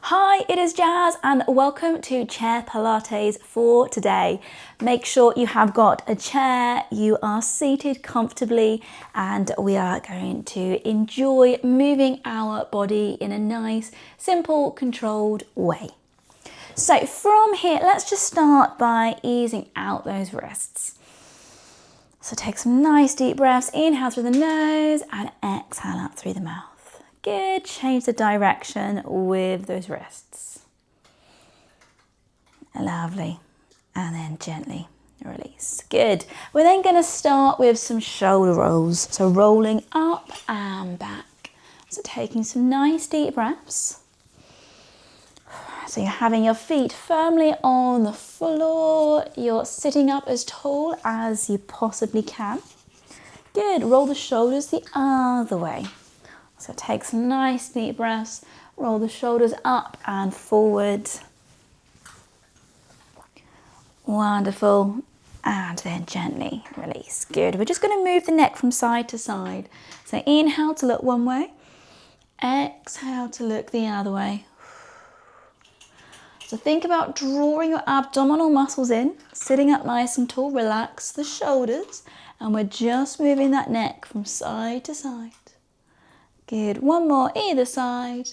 Hi, it is Jazz and welcome to Chair Pilates for today. Make sure you have got a chair, you are seated comfortably, and we are going to enjoy moving our body in a nice, simple, controlled way. So from here, let's just start by easing out those wrists. So take some nice deep breaths, inhale through the nose and exhale out through the mouth. Good, change the direction with those wrists. Lovely. And then gently release. Good. We're then going to start with some shoulder rolls. So rolling up and back. So taking some nice deep breaths. So you're having your feet firmly on the floor. You're sitting up as tall as you possibly can. Good. Roll the shoulders the other way. So take some nice deep breaths, roll the shoulders up and forward. Wonderful. And then gently release. Good. We're just going to move the neck from side to side. So inhale to look one way, exhale to look the other way. So think about drawing your abdominal muscles in, sitting up nice and tall, relax the shoulders, and we're just moving that neck from side to side. Good, one more either side,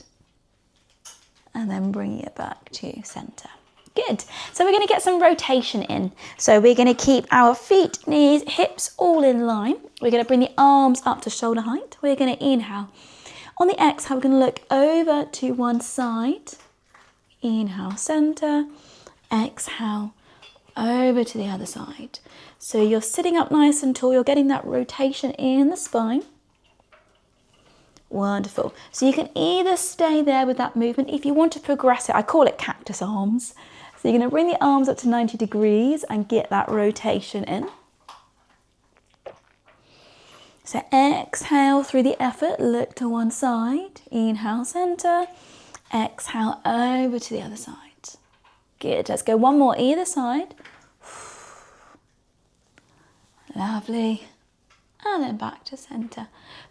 and then bringing it back to center. Good, so we're gonna get some rotation in. So we're gonna keep our feet, knees, hips all in line. We're gonna bring the arms up to shoulder height. We're gonna inhale. On the exhale, we're gonna look over to one side. Inhale, center, exhale, over to the other side. So you're sitting up nice and tall, you're getting that rotation in the spine. Wonderful. So you can either stay there with that movement. If you want to progress it, I call it cactus arms. So you're going to bring the arms up to 90 degrees and get that rotation in. So exhale through the effort, look to one side. Inhale, center. Exhale over to the other side. Good. Let's go one more either side. Lovely. And then back to center.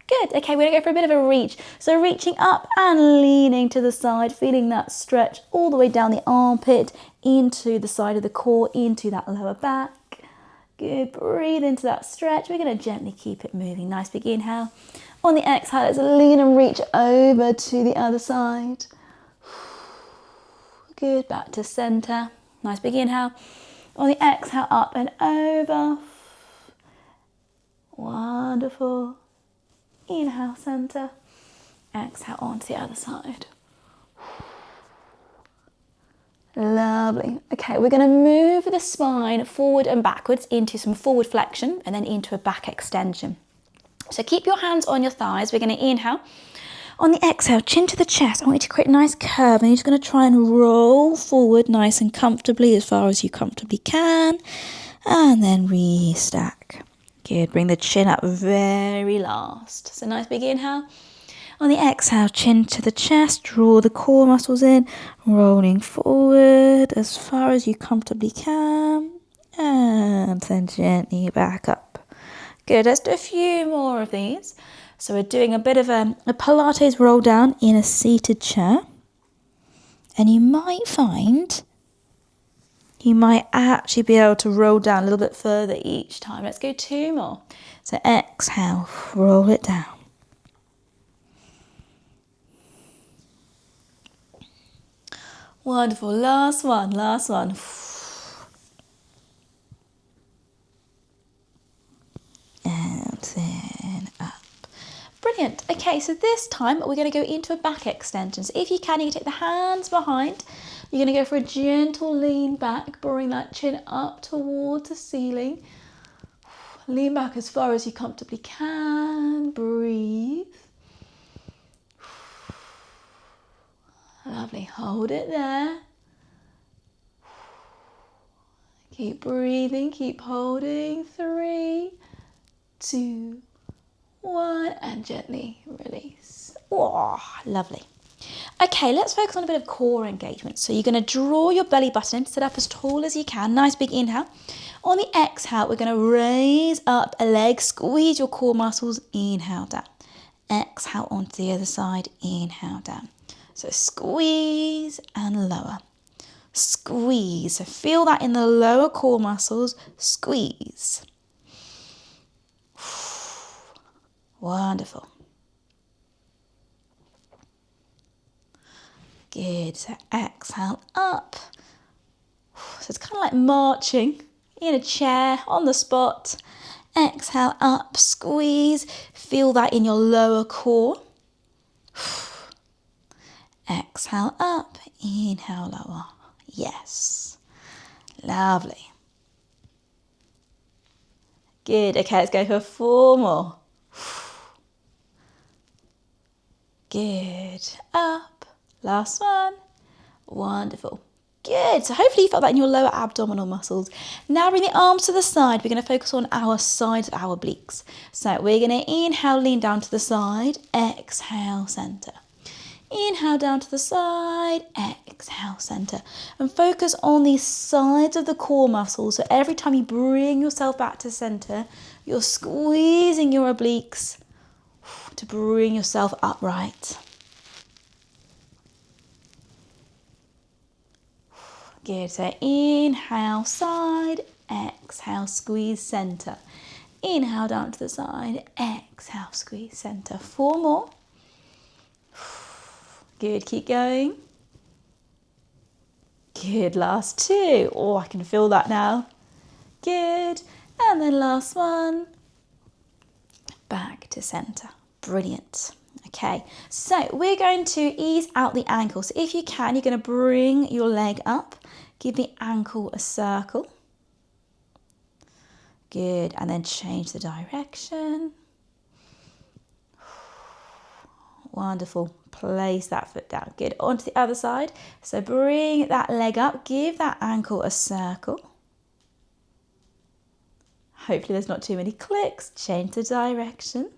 Good. Okay, we're going to go for a bit of a reach. So reaching up and leaning to the side, feeling that stretch all the way down the armpit, into the side of the core, into that lower back. Good. Breathe into that stretch. We're going to gently keep it moving. Nice big inhale. On the exhale, let's lean and reach over to the other side. Good. Back to center. Nice big inhale. On the exhale, up and over. Wonderful. Inhale, center. Exhale onto the other side. Lovely. Okay, we're going to move the spine forward and backwards into some forward flexion and then into a back extension. So keep your hands on your thighs. We're going to inhale. On the exhale, chin to the chest. I want you to create a nice curve and you're just going to try and roll forward nice and comfortably as far as you comfortably can. And then restack. Good, bring the chin up very last. So nice big inhale. On the exhale, chin to the chest, draw the core muscles in, rolling forward as far as you comfortably can. And then gently back up. Good, let's do a few more of these. So we're doing a bit of a Pilates roll down in a seated chair. And you might find you might actually be able to roll down a little bit further each time. Let's go two more. So exhale, roll it down. Wonderful. Last one, last one. And then up. Brilliant. Okay, so this time we're going to go into a back extension. So if you can take the hands behind. You're going to go for a gentle lean back, bring that chin up towards the ceiling. Lean back as far as you comfortably can. Breathe. Lovely. Hold it there. Keep breathing. Keep holding. 3, 2, 1. And gently release. Oh, lovely. Okay, let's focus on a bit of core engagement. So you're going to draw your belly button in, sit up as tall as you can. Nice big inhale. On the exhale, we're going to raise up a leg, squeeze your core muscles, inhale down. Exhale onto the other side, inhale down. So squeeze and lower. Squeeze. So feel that in the lower core muscles. Squeeze. Wonderful. Good. So exhale up. So it's kind of like marching in a chair on the spot. Exhale up, squeeze. Feel that in your lower core. Exhale up, inhale lower. Yes. Lovely. Good. Okay, let's go for 4 more. Good. Up. Last one. Wonderful. Good. So hopefully you felt that in your lower abdominal muscles. Now bring the arms to the side. We're going to focus on our sides of our obliques. So we're going to inhale, lean down to the side. Exhale, center. Inhale down to the side. Exhale, center. And focus on the sides of the core muscles. So every time you bring yourself back to center, you're squeezing your obliques to bring yourself upright. Good. So inhale, side. Exhale, squeeze, center. Inhale down to the side. Exhale, squeeze, center. 4 more. Good. Keep going. Good. Last 2. Oh, I can feel that now. Good. And then last one. Back to center. Brilliant. Okay, so we're going to ease out the ankle. So if you can, you're going to bring your leg up. Give the ankle a circle. Good, and then change the direction. Wonderful. Place that foot down. Good, onto the other side. So bring that leg up. Give that ankle a circle. Hopefully there's not too many clicks. Change the direction.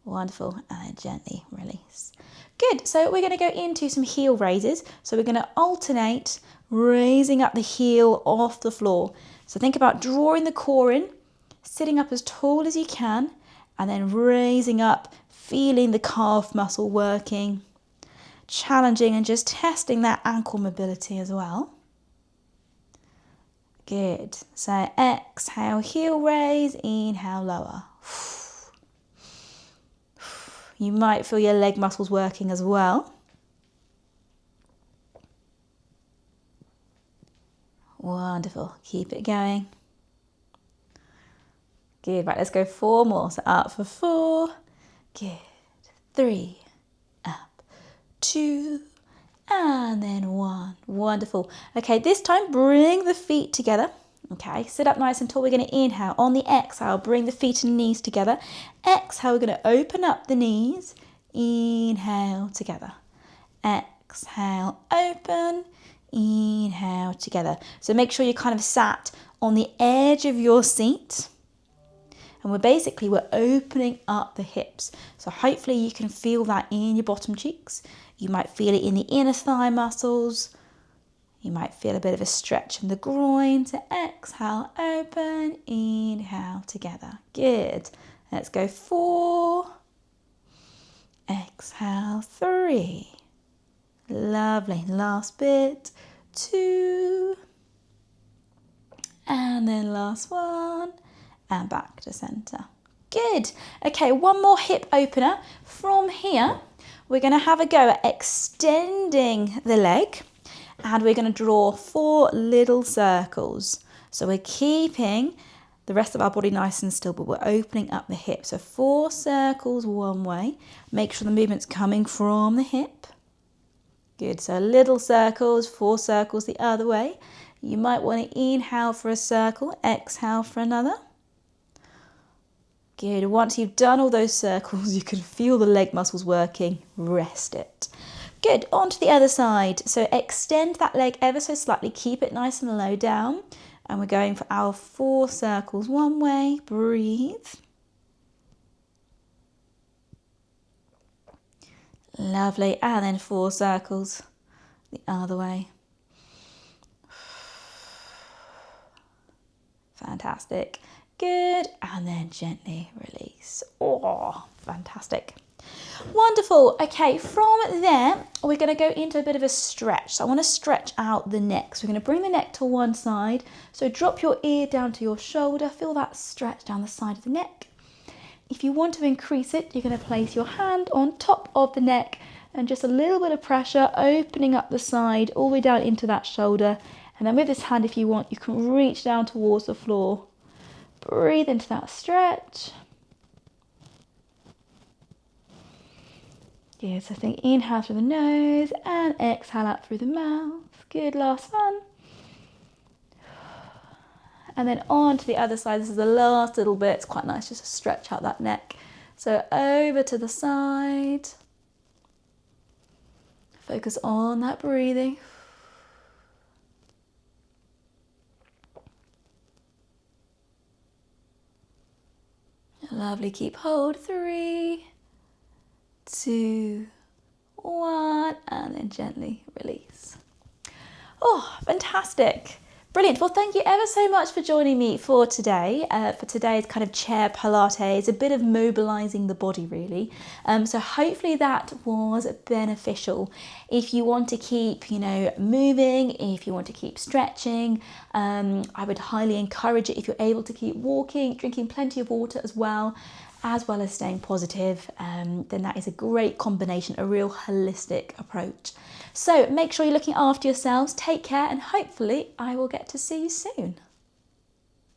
Wonderful, and then gently release. Good, so we're going to go into some heel raises. So we're going to alternate raising up the heel off the floor. So think about drawing the core in, sitting up as tall as you can, and then raising up, feeling the calf muscle working, challenging and just testing that ankle mobility as well. Good, so exhale, heel raise, inhale, lower. You might feel your leg muscles working as well. Wonderful. Keep it going. Good. Right, let's go 4 more. So up for 4. Good. 3. Up. 2. And then 1. Wonderful. Okay, this time bring the feet together. Okay, sit up nice and tall. We're going to inhale. On the exhale, bring the feet and knees together. Exhale, we're going to open up the knees. Inhale together. Exhale, open. Inhale together. So make sure you're kind of sat on the edge of your seat. And we're opening up the hips. So hopefully you can feel that in your bottom cheeks. You might feel it in the inner thigh muscles. You might feel a bit of a stretch in the groin. So exhale, open, inhale together. Good. Let's go 4. Exhale, 3. Lovely. Last bit. 2. And then last one. And back to center. Good. Okay, one more hip opener. From here, we're going to have a go at extending the leg. And we're going to draw 4 little circles. So we're keeping the rest of our body nice and still, but we're opening up the hip. So 4 circles one way. Make sure the movement's coming from the hip. Good, so little circles, 4 circles the other way. You might want to inhale for a circle, exhale for another. Good, once you've done all those circles, you can feel the leg muscles working, rest it. Good, on to the other side. So extend that leg ever so slightly, keep it nice and low down. And we're going for our 4 circles one way, breathe. Lovely, and then 4 circles the other way. Fantastic, good, and then gently release. Oh, fantastic. Wonderful. Okay, from there, we're going to go into a bit of a stretch. So I want to stretch out the neck. So we're going to bring the neck to one side. So drop your ear down to your shoulder. Feel that stretch down the side of the neck. If you want to increase it, you're going to place your hand on top of the neck and just a little bit of pressure, opening up the side all the way down into that shoulder. And then with this hand, if you want, you can reach down towards the floor. Breathe into that stretch. Good, so think inhale through the nose and exhale out through the mouth. Good, last one. And then on to the other side. This is the last little bit. It's quite nice just to stretch out that neck. So over to the side. Focus on that breathing. Lovely, keep hold. 3, 2, 1, and then gently release. Oh, fantastic. Brilliant. Well, thank you ever so much for joining me for today. For today's kind of chair Pilates, a bit of mobilising the body really. So hopefully that was beneficial. If you want to keep, moving, if you want to keep stretching, I would highly encourage it if you're able to keep walking, drinking plenty of water as well as staying positive, then that is a great combination, a real holistic approach. So make sure you're looking after yourselves, take care, and hopefully I will get to see you soon.